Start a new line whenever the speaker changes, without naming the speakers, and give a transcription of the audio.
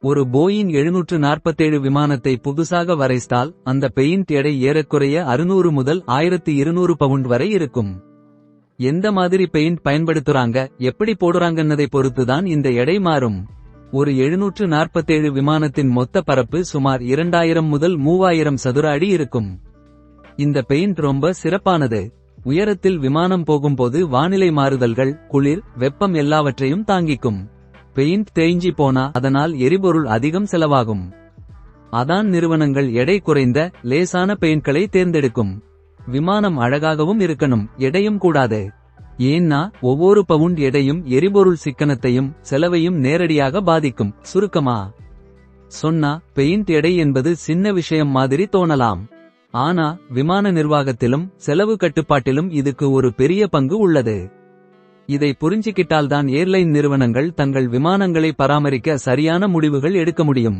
ஒரு போயிங் 747 விமானத்தை புதுசாக வரைஸ்தால் அந்த பெயிண்ட் எடை ஏறக்குறைய 600 முதல் 1200 பவுண்ட் வரை இருக்கும். எந்த மாதிரி பெயிண்ட் பயன்படுத்துறாங்க எப்படி போடுறாங்கன்னதை பொறுத்துதான் இந்த எடை மாறும். ஒரு 747 விமானத்தின் மொத்த பரப்பு சுமார் 2000 முதல் 3000 சதுர அடி இருக்கும். இந்த பெயிண்ட் ரொம்ப சிறப்பானது. உயரத்தில் விமானம் போகும்போது வானிலை மாறுதல்கள், குளிர், வெப்பம் எல்லாவற்றையும் தாங்கிக்கும். பெயிண்ட் தேய்ஞ்சி போனா அதனால் எரிபொருள் அதிகம் செலவாகும். அதான் நிறுவனங்கள் எடை குறைந்த லேசான பெயிண்ட்களை தேர்ந்தெடுக்கும். விமானம் அழகாகவும் இருக்கணும், எடையும் கூடாது. ஏன்னா ஒவ்வொரு பவுண்ட் எடையும் எரிபொருள் சிக்கனத்தையும் செலவையும் நேரடியாக பாதிக்கும். சுருக்கமா சொன்னா பெயிண்ட் எடை என்பது சின்ன விஷயம் மாதிரி தோணலாம். ஆனா விமான நிர்வாகத்திலும் செலவு கட்டுப்பாட்டிலும் இதுக்கு ஒரு பெரிய பங்கு உள்ளது. இதை புரிஞ்சிக்கிட்டால்தான் ஏர்லைன் நிறுவனங்கள் தங்கள் விமானங்களை பராமரிக்க சரியான முடிவுகள் எடுக்க முடியும்.